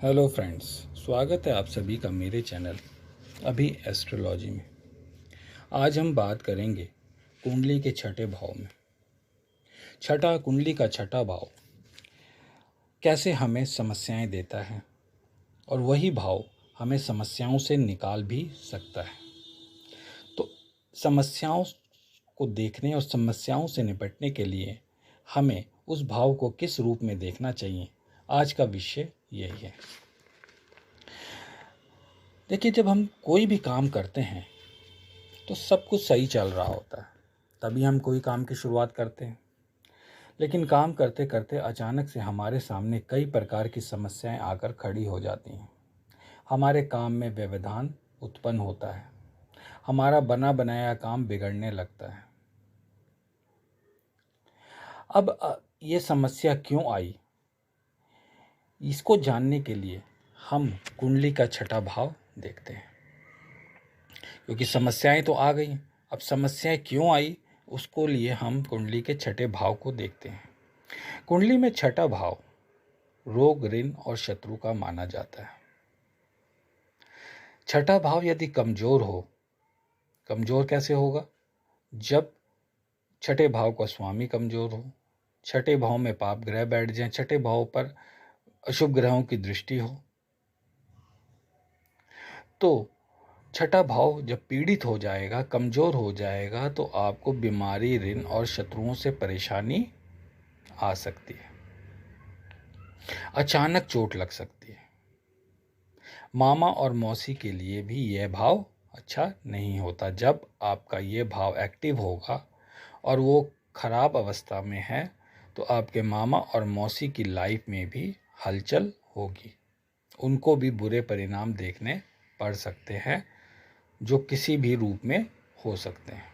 Hello friends, स्वागत है आप सभी का मेरे चैनल अभी एस्ट्रोलॉजी में। आज हम बात करेंगे कुंडली के छठे भाव में। छठा कुंडली का छठा भाव कैसे हमें समस्याएं देता है और वही भाव हमें समस्याओं से निकाल भी सकता है। तो समस्याओं को देखने और समस्याओं से निपटने के लिए हमें उस भाव को किस रूप में देखना चाहिए, आज का विषय यही है। देखिए, जब हम कोई भी काम करते हैं तो सब कुछ सही चल रहा होता है, तभी हम कोई काम की शुरुआत करते हैं। लेकिन काम करते करते अचानक से हमारे सामने कई प्रकार की समस्याएं आकर खड़ी हो जाती हैं। हमारे काम में व्यवधान उत्पन्न होता है, हमारा बना बनाया काम बिगड़ने लगता है। अब ये समस्या क्यों आई, इसको जानने के लिए हम कुंडली का छठा भाव देखते हैं। क्योंकि समस्याएं तो आ गई, अब समस्याएं क्यों आई उसको लिए हम कुंडली के छठे भाव को देखते हैं। कुंडली में छठा भाव रोग, ऋण और शत्रु का माना जाता है। छठा भाव यदि कमजोर हो, कमजोर कैसे होगा? जब छठे भाव का स्वामी कमजोर हो, छठे भाव में पाप ग्रह बैठ जाए, छठे भाव पर अशुभ ग्रहों की दृष्टि हो, तो छठा भाव जब पीड़ित हो जाएगा, कमजोर हो जाएगा, तो आपको बीमारी, ऋण और शत्रुओं से परेशानी आ सकती है। अचानक चोट लग सकती है। मामा और मौसी के लिए भी यह भाव अच्छा नहीं होता। जब आपका ये भाव एक्टिव होगा और वो खराब अवस्था में है, तो आपके मामा और मौसी की लाइफ में भी हलचल होगी। उनको भी बुरे परिणाम देखने पड़ सकते हैं, जो किसी भी रूप में हो सकते हैं।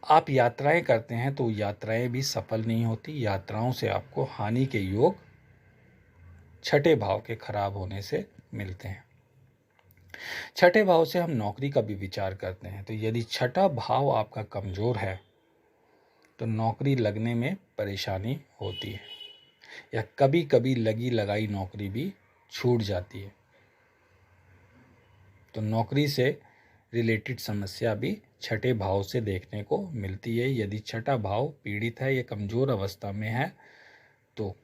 आप यात्राएं करते हैं तो यात्राएं भी सफल नहीं होती। यात्राओं से आपको हानि के योग छठे भाव के खराब होने से मिलते हैं। छठे भाव से हम नौकरी का भी विचार करते हैं, तो यदि छठा भाव आपका कमजोर है तो नौकरी लगने में परेशानी होती है, या कभी कभी लगी लगाई नौकरी भी छूट जाती है। तो नौकरी से रिलेटेड समस्या भी छठे भाव से देखने को मिलती है। यदि छठा भाव पीड़ित है या कमजोर अवस्था में है तो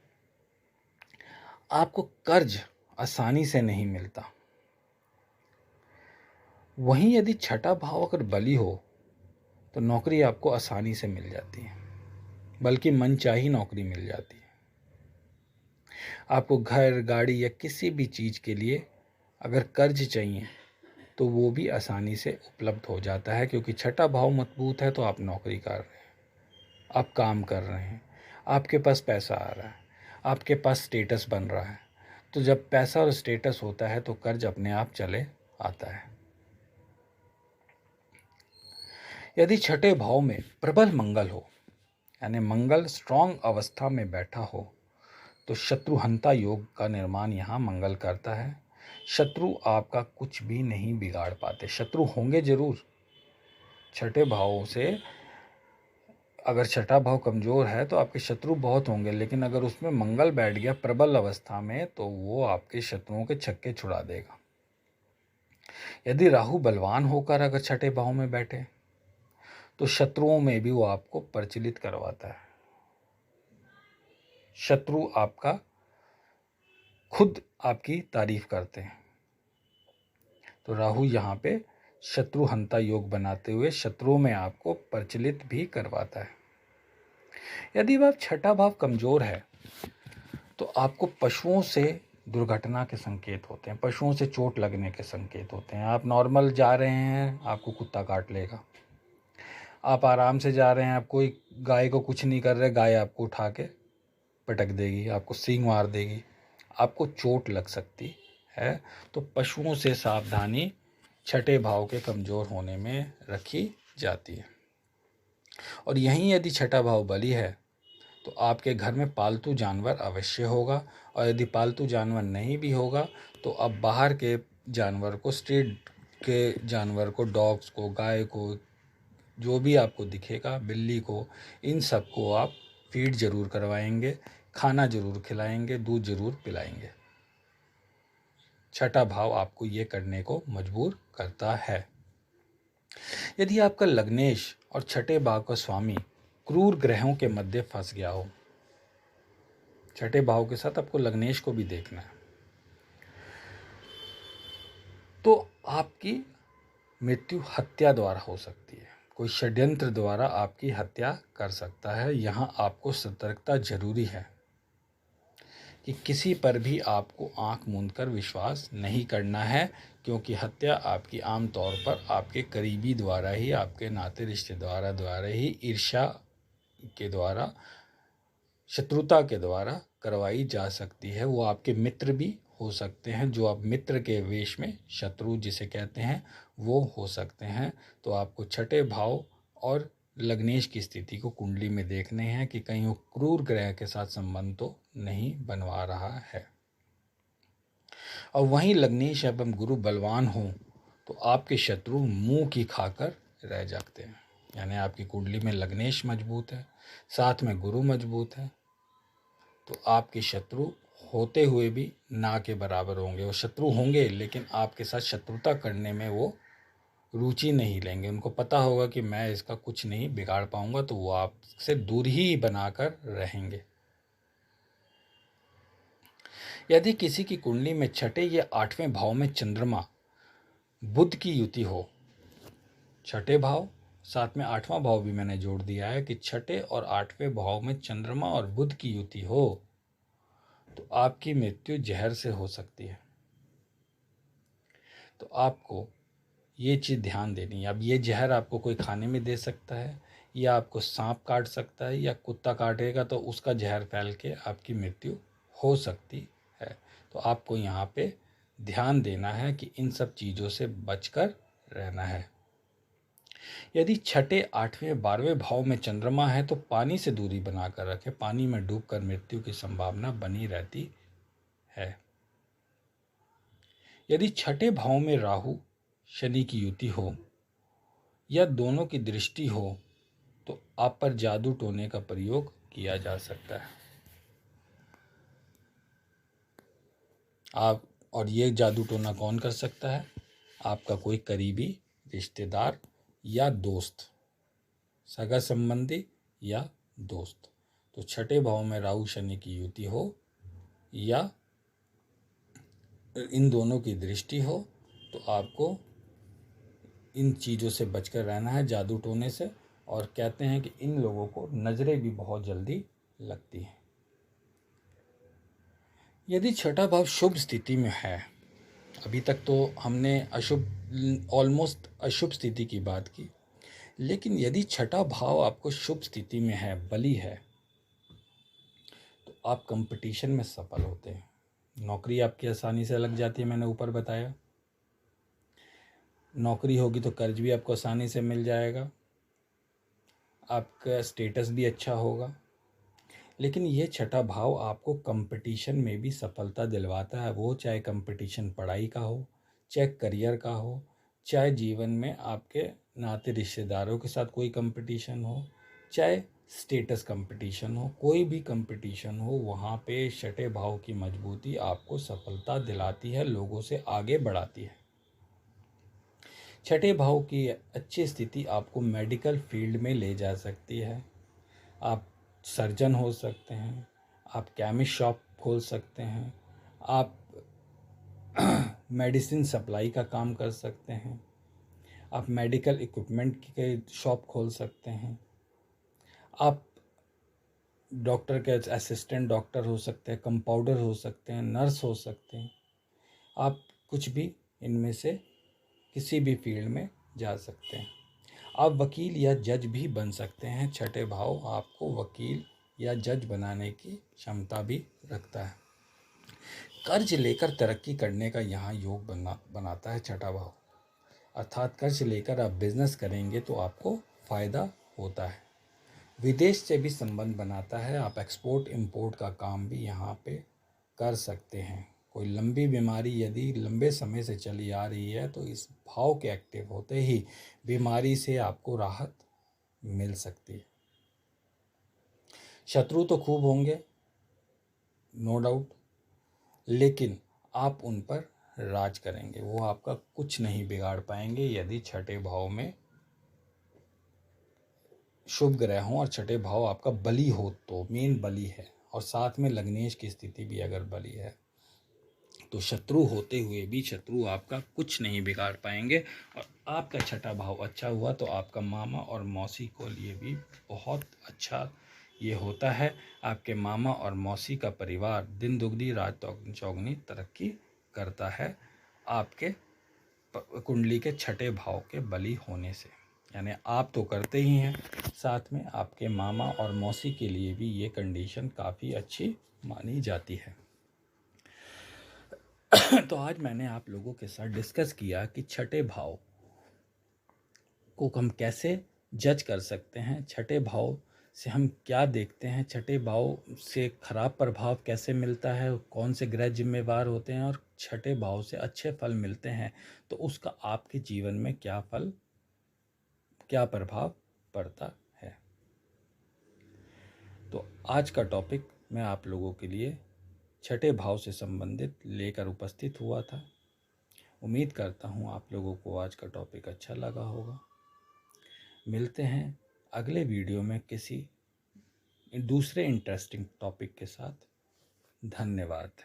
आपको कर्ज आसानी से नहीं मिलता। वहीं यदि छठा भाव अगर बली हो तो नौकरी आपको आसानी से मिल जाती है, बल्कि मनचाही नौकरी मिल जाती है। आपको घर, गाड़ी या किसी भी चीज़ के लिए अगर कर्ज चाहिए तो वो भी आसानी से उपलब्ध हो जाता है, क्योंकि छठा भाव मजबूत है। तो आप नौकरी कर रहे हैं, आप काम कर रहे हैं, आपके पास पैसा आ रहा है, आपके पास स्टेटस बन रहा है। तो जब पैसा और स्टेटस होता है तो कर्ज अपने आप चले आता है। यदि छठे भाव में प्रबल मंगल हो, यानी मंगल स्ट्रांग अवस्था में बैठा हो, तो शत्रुहंता योग का निर्माण यहाँ मंगल करता है। शत्रु आपका कुछ भी नहीं बिगाड़ पाते। शत्रु होंगे जरूर छठे भावों से। अगर छठा भाव कमजोर है तो आपके शत्रु बहुत होंगे, लेकिन अगर उसमें मंगल बैठ गया प्रबल अवस्था में तो वो आपके शत्रुओं के छक्के छुड़ा देगा। यदि राहु बलवान होकर अगर छठे भाव में बैठे तो शत्रुओं में भी वो आपको प्रचलित करवाता है। शत्रु आपका खुद आपकी तारीफ करते हैं। तो राहु यहाँ पे शत्रुहंता योग बनाते हुए शत्रुओं में आपको प्रचलित भी करवाता है। यदि वह छठा भाव कमजोर है तो आपको पशुओं से दुर्घटना के संकेत होते हैं, पशुओं से चोट लगने के संकेत होते हैं। आप नॉर्मल जा रहे हैं, आपको कुत्ता काट लेगा। आप आराम से जा रहे हैं, आप कोई गाय को कुछ नहीं कर रहे, गाय आपको उठा के पटक देगी, आपको सींग मार देगी, आपको चोट लग सकती है। तो पशुओं से सावधानी छठे भाव के कमजोर होने में रखी जाती है। और यहीं यदि छठा भाव बली है तो आपके घर में पालतू जानवर अवश्य होगा। और यदि पालतू जानवर नहीं भी होगा तो आप बाहर के जानवर को, स्ट्रीट के जानवर को, डॉग्स को, गाय को, जो भी आपको दिखेगा, बिल्ली को, इन सब को आप फीड ज़रूर करवाएंगे, खाना ज़रूर खिलाएंगे, दूध ज़रूर पिलाएंगे। छठा भाव आपको ये करने को मजबूर करता है। यदि आपका लग्नेश और छठे भाव का स्वामी क्रूर ग्रहों के मध्य फंस गया हो, छठे भाव के साथ आपको लग्नेश को भी देखना है, तो आपकी मृत्यु हत्या द्वारा हो सकती है। कोई षड्यंत्र द्वारा आपकी हत्या कर सकता है। यहाँ आपको सतर्कता जरूरी है कि किसी पर भी आपको आंख मूंद कर विश्वास नहीं करना है, क्योंकि हत्या आपकी आम तौर पर आपके करीबी द्वारा ही, आपके नाते रिश्तेदार द्वारा ही, ईर्ष्या के द्वारा, शत्रुता के द्वारा करवाई जा सकती है। वो आपके मित्र भी हो सकते हैं, जो आप मित्र के वेश में शत्रु जिसे कहते हैं वो हो सकते हैं। तो आपको छठे भाव और लग्नेश की स्थिति को कुंडली में देखने हैं कि कहीं वो क्रूर ग्रह के साथ संबंध तो नहीं बनवा रहा है। और वहीं लग्नेश एवं गुरु बलवान हो तो आपके शत्रु मुंह की खाकर रह जाते हैं। यानी आपकी कुंडली में लग्नेश मजबूत है, साथ में गुरु मजबूत है, तो आपके शत्रु होते हुए भी ना के बराबर होंगे। वो शत्रु होंगे लेकिन आपके साथ शत्रुता करने में वो रुचि नहीं लेंगे। उनको पता होगा कि मैं इसका कुछ नहीं बिगाड़ पाऊंगा, तो वो आपसे दूर ही बनाकर रहेंगे। यदि किसी की कुंडली में छठे या आठवें भाव में चंद्रमा बुध की युति हो, छठे भाव साथ में आठवां भाव भी मैंने जोड़ दिया है कि छठे और आठवें भाव में चंद्रमा और बुध की युति हो तो आपकी मृत्यु जहर से हो सकती है। तो आपको ये चीज़ ध्यान देनी है। अब ये जहर आपको कोई खाने में दे सकता है, या आपको सांप काट सकता है, या कुत्ता काटेगा तो उसका जहर फैल के आपकी मृत्यु हो सकती है। तो आपको यहाँ पे ध्यान देना है कि इन सब चीज़ों से बचकर रहना है। यदि छठे, आठवें, 12वें भाव में चंद्रमा है तो पानी से दूरी बनाकर रखें। पानी में डूबकर मृत्यु की संभावना बनी रहती है। यदि छठे भाव में राहु शनि की युति हो या दोनों की दृष्टि हो तो आप पर जादू टोने का प्रयोग किया जा सकता है। आप और ये जादू टोना कौन कर सकता है? आपका कोई करीबी रिश्तेदार या दोस्त, सगा संबंधी या दोस्त। तो छठे भाव में राहु शनि की युति हो या इन दोनों की दृष्टि हो तो आपको इन चीज़ों से बचकर रहना है, जादू टोने से। और कहते हैं कि इन लोगों को नज़रें भी बहुत जल्दी लगती हैं। यदि छठा भाव शुभ स्थिति में है, अभी तक तो हमने अशुभ, ऑलमोस्ट अशुभ स्थिति की बात की, लेकिन यदि छठा भाव आपको शुभ स्थिति में है, बली है, तो आप कंपटीशन में सफल होते हैं। नौकरी आपकी आसानी से लग जाती है, मैंने ऊपर बताया। नौकरी होगी तो कर्ज भी आपको आसानी से मिल जाएगा, आपका स्टेटस भी अच्छा होगा। लेकिन ये छठा भाव आपको कंपटीशन में भी सफलता दिलवाता है। वो चाहे कंपटीशन पढ़ाई का हो, चाहे करियर का हो, चाहे जीवन में आपके नाते रिश्तेदारों के साथ कोई कंपटीशन हो, चाहे स्टेटस कंपटीशन हो, कोई भी कंपटीशन हो, वहाँ पे छठे भाव की मजबूती आपको सफलता दिलाती है, लोगों से आगे बढ़ाती है। छठे भाव की अच्छी स्थिति आपको मेडिकल फील्ड में ले जा सकती है। आप सर्जन हो सकते हैं, आप केमिस्ट शॉप खोल सकते हैं, आप मेडिसिन सप्लाई का काम कर सकते हैं, आप मेडिकल इक्विपमेंट के शॉप खोल सकते हैं, आप डॉक्टर के असिस्टेंट डॉक्टर हो सकते हैं, कंपाउंडर हो सकते हैं, नर्स हो सकते हैं। आप कुछ भी इनमें से किसी भी फील्ड में जा सकते हैं। आप वकील या जज भी बन सकते हैं। छठे भाव आपको वकील या जज बनाने की क्षमता भी रखता है। कर्ज लेकर तरक्की करने का यहाँ योग बनाता है छठा भाव। अर्थात कर्ज लेकर आप बिजनेस करेंगे तो आपको फ़ायदा होता है। विदेश से भी संबंध बनाता है। आप एक्सपोर्ट इंपोर्ट का काम भी यहाँ पे कर सकते हैं। कोई लंबी बीमारी यदि लंबे समय से चली आ रही है तो इस भाव के एक्टिव होते ही बीमारी से आपको राहत मिल सकती है। शत्रु तो खूब होंगे, नो डाउट, लेकिन आप उन पर राज करेंगे, वो आपका कुछ नहीं बिगाड़ पाएंगे यदि छठे भाव में शुभ ग्रह हों और छठे भाव आपका बली हो, तो मेन बली है, और साथ में लग्नेश की स्थिति भी अगर बली है, तो शत्रु होते हुए भी शत्रु आपका कुछ नहीं बिगाड़ पाएंगे। और आपका छठा भाव अच्छा हुआ तो आपका मामा और मौसी को लिए भी बहुत अच्छा ये होता है। आपके मामा और मौसी का परिवार दिन दुगनी रात चौगनी तरक्की करता है आपके कुंडली के छठे भाव के बली होने से। यानी आप तो करते ही हैं, साथ में आपके मामा और मौसी के लिए भी ये कंडीशन काफ़ी अच्छी मानी जाती है। तो आज मैंने आप लोगों के साथ डिस्कस किया कि छठे भाव को हम कैसे जज कर सकते हैं, छठे भाव से हम क्या देखते हैं, छठे भाव से खराब प्रभाव कैसे मिलता है, कौन से ग्रह जिम्मेवार होते हैं, और छठे भाव से अच्छे फल मिलते हैं तो उसका आपके जीवन में क्या प्रभाव पड़ता है। तो आज का टॉपिक मैं आप लोगों के लिए छठे भाव से संबंधित लेकर उपस्थित हुआ था। उम्मीद करता हूँ आप लोगों को आज का टॉपिक अच्छा लगा होगा। मिलते हैं अगले वीडियो में किसी दूसरे इंटरेस्टिंग टॉपिक के साथ। धन्यवाद।